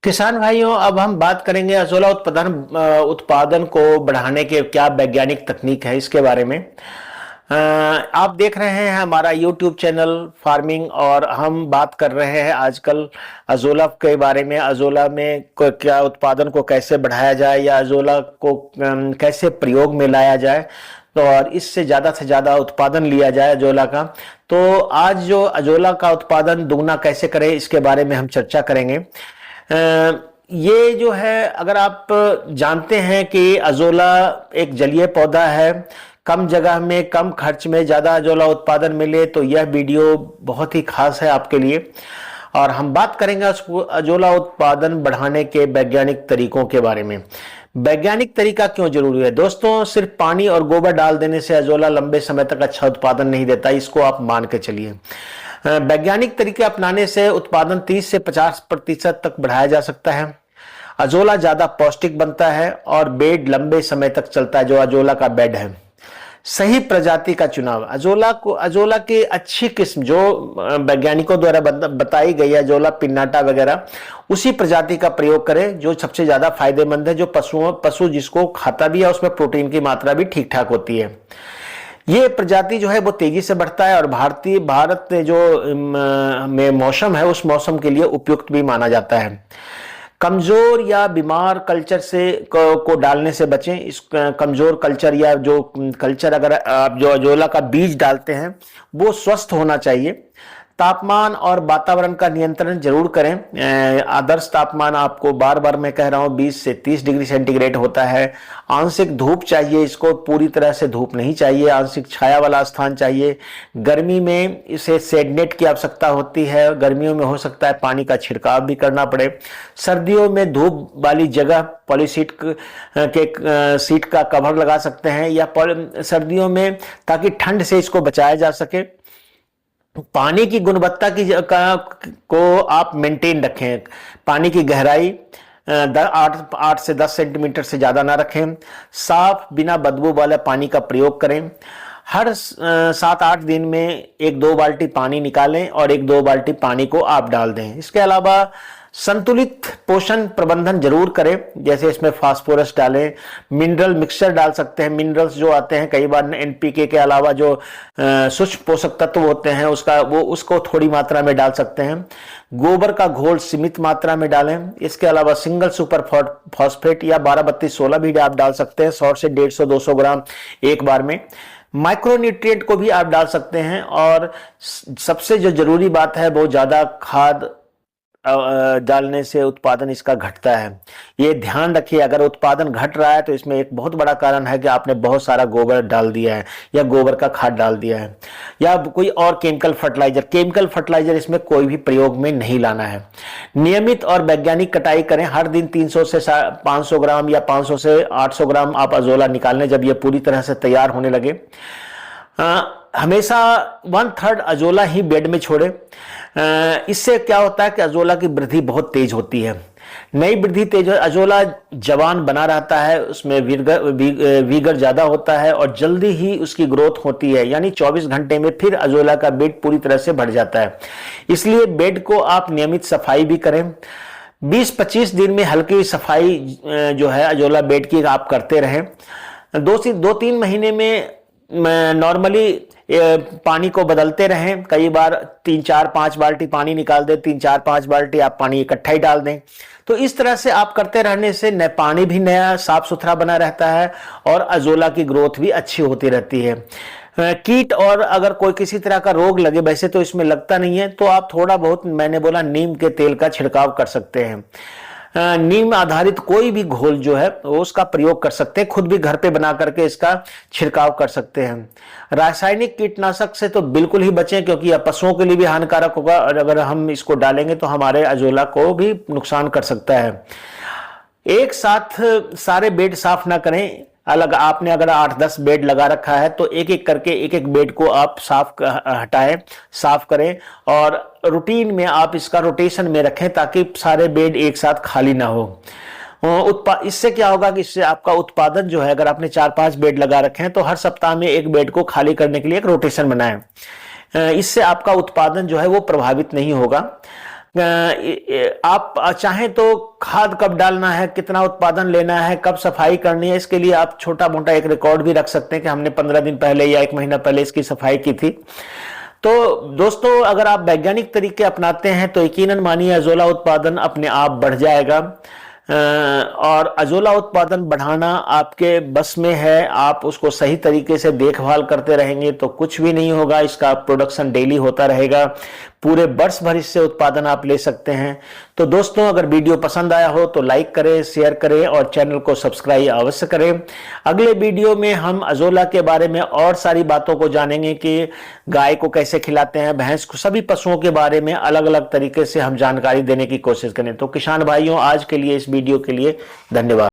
किसान भाइयों, अब हम बात करेंगे अजोला उत्पादन को बढ़ाने के क्या वैज्ञानिक तकनीक है इसके बारे में। आप देख रहे हैं हमारा यूट्यूब चैनल फार्मिंग, और हम बात कर रहे हैं आजकल अजोला के बारे में। अजोला में क्या उत्पादन को कैसे बढ़ाया जाए, या अजोला को कैसे प्रयोग में लाया जाए, तो और इससे ज्यादा उत्पादन लिया जाए अजोला का। तो आज जो अजोला का उत्पादन दुगना कैसे करें इसके बारे में हम चर्चा करेंगे। ये जो है, अगर आप जानते हैं कि अजोला एक जलीय पौधा है, कम जगह में कम खर्च में ज्यादा अजोला उत्पादन मिले, तो यह वीडियो बहुत ही खास है आपके लिए। और हम बात करेंगे अजोला उत्पादन बढ़ाने के वैज्ञानिक तरीकों के बारे में। वैज्ञानिक तरीका क्यों जरूरी है दोस्तों? सिर्फ पानी और गोबर डाल देने से अजोला लंबे समय तक अच्छा उत्पादन नहीं देता, इसको आप मान के चलिए। वैज्ञानिक तरीके अपनाने से उत्पादन 30 से 50% तक बढ़ाया जा सकता है। अजोला ज्यादा पौष्टिक बनता है और बेड लंबे समय तक चलता है। जो अजोला का बेड है, सही प्रजाति का चुनाव। अजोला की अच्छी किस्म जो वैज्ञानिकों द्वारा बताई गई है, अजोला पिन्नाटा वगैरह, उसी प्रजाति का प्रयोग करें जो सबसे ज्यादा फायदेमंद है, जो पशु जिसको खाता भी है, उसमें प्रोटीन की मात्रा भी ठीक ठाक होती है। ये प्रजाति जो है वो तेजी से बढ़ता है और भारत जो में मौसम है, उस मौसम के लिए उपयुक्त भी माना जाता है। कमजोर या बीमार कल्चर को डालने से बचें। इस कमजोर कल्चर या जो कल्चर अगर आप जो अजोला का बीज डालते हैं वो स्वस्थ होना चाहिए। तापमान और वातावरण का नियंत्रण जरूर करें। आदर्श तापमान, आपको बार बार मैं कह रहा हूं, 20 से 30 डिग्री सेंटीग्रेड होता है। आंशिक धूप चाहिए, इसको पूरी तरह से धूप नहीं चाहिए, आंशिक छाया वाला स्थान चाहिए। गर्मी में इसे शेडनेट की आवश्यकता होती है, गर्मियों में हो सकता है पानी का छिड़काव भी करना पड़े। सर्दियों में धूप वाली जगह पॉलीसीट के सीट का कवर लगा सकते हैं, या सर्दियों में, ताकि ठंड से इसको बचाया जा सके। पानी की गुणवत्ता को आप मेंटेन रखें। पानी की गहराई 8 से 10 सेंटीमीटर से ज्यादा ना रखें। साफ बिना बदबू वाले पानी का प्रयोग करें। हर 7-8 दिन में 1-2 बाल्टी पानी निकालें और 1-2 बाल्टी पानी को आप डाल दें। इसके अलावा संतुलित पोषण प्रबंधन जरूर करें, जैसे इसमें फास्फोरस डालें, मिनरल मिक्सचर डाल सकते हैं। मिनरल्स जो आते हैं कई बार एनपीके के अलावा जो सूक्ष्म पोषक तत्व होते हैं उसको थोड़ी मात्रा में डाल सकते हैं। गोबर का घोल सीमित मात्रा में डालें। इसके अलावा सिंगल सुपर फॉस्फेट या 12-32-16 भी आप डाल सकते हैं, 100 से 150-200 ग्राम एक बार में। माइक्रोन्यूट्रिएंट को भी आप डाल सकते हैं। और सबसे जो जरूरी बात है, वो ज्यादा खाद डालने से उत्पादन इसका घटता है। ये ध्यान रखिए, अगर उत्पादन घट रहा है तो इसमें एक बहुत बड़ा कारण है कि आपने बहुत सारा गोबर डाल दिया है, या गोबर का खाद डाल दिया है, या कोई और केमिकल फर्टिलाइजर इसमें कोई भी प्रयोग में नहीं लाना है। नियमित और वैज्ञानिक कटाई करें। हर दिन 300 से 500 ग्राम या 500 से 800 ग्राम आप अजोला निकाल लें जब ये पूरी तरह से तैयार होने लगे। हमेशा 1/3 अजोला ही बेड में छोड़े। इससे क्या होता है कि अजोला की वृद्धि बहुत तेज होती है। नई वृद्धि तेज हो, अजोला जवान बना रहता है, उसमें वीगर ज्यादा होता है और जल्दी ही उसकी ग्रोथ होती है, यानी 24 घंटे में फिर अजोला का बेड पूरी तरह से बढ़ जाता है। इसलिए बेड को आप नियमित सफाई भी करें। 20-25 दिन में हल्की सफाई जो है अजोला बेड की आप करते रहें। 2-3 महीने में नॉर्मली पानी को बदलते रहें। कई बार 3-4-5 बाल्टी पानी निकाल दें, 3-4-5 बाल्टी आप पानी इकट्ठा ही डाल दें। तो इस तरह से आप करते रहने से पानी भी नया साफ सुथरा बना रहता है और अजोला की ग्रोथ भी अच्छी होती रहती है। कीट और अगर कोई किसी तरह का रोग लगे, वैसे तो इसमें लगता नहीं है, तो आप थोड़ा बहुत, मैंने बोला, नीम के तेल का छिड़काव कर सकते हैं। नीम आधारित कोई भी घोल जो है उसका प्रयोग कर सकते हैं, खुद भी घर पे बना करके इसका छिड़काव कर सकते हैं। रासायनिक कीटनाशक से तो बिल्कुल ही बचें, क्योंकि यह पशुओं के लिए भी हानिकारक होगा और अगर हम इसको डालेंगे तो हमारे अजोला को भी नुकसान कर सकता है। एक साथ सारे बेड साफ ना करें। अलग आपने अगर 8-10 बेड लगा रखा है तो एक एक करके एक बेड को आप हटाएं, साफ करें, और रूटीन में आप इसका रोटेशन में रखें ताकि सारे बेड एक साथ खाली ना हो। इससे क्या होगा कि इससे आपका उत्पादन जो है, अगर आपने 4-5 बेड लगा रखे हैं तो हर सप्ताह में एक बेड को खाली करने के लिए एक रोटेशन बनाएं। इससे आपका उत्पादन जो है वो प्रभावित नहीं होगा। आप चाहें तो खाद कब डालना है, कितना उत्पादन लेना है, कब सफाई करनी है, इसके लिए आप छोटा मोटा एक रिकॉर्ड भी रख सकते हैं कि हमने 15 दिन पहले या 1 महीना पहले इसकी सफाई की थी। तो दोस्तों, अगर आप वैज्ञानिक तरीके अपनाते हैं तो यकीनन मानिए अजोला उत्पादन अपने आप बढ़ जाएगा। और अजोला उत्पादन बढ़ाना आपके बस में है। आप उसको सही तरीके से देखभाल करते रहेंगे तो कुछ भी नहीं होगा। इसका प्रोडक्शन डेली होता रहेगा, पूरे वर्ष भर इससे उत्पादन आप ले सकते हैं। तो दोस्तों, अगर वीडियो पसंद आया हो तो लाइक करें, शेयर करें और चैनल को सब्सक्राइब अवश्य करें। अगले वीडियो में हम अजोला के बारे में और सारी बातों को जानेंगे कि गाय को कैसे खिलाते हैं, भैंस को, सभी पशुओं के बारे में अलग अलग तरीके से हम जानकारी देने की कोशिश करें। तो किसान भाइयों, आज के लिए इस वीडियो के लिए धन्यवाद।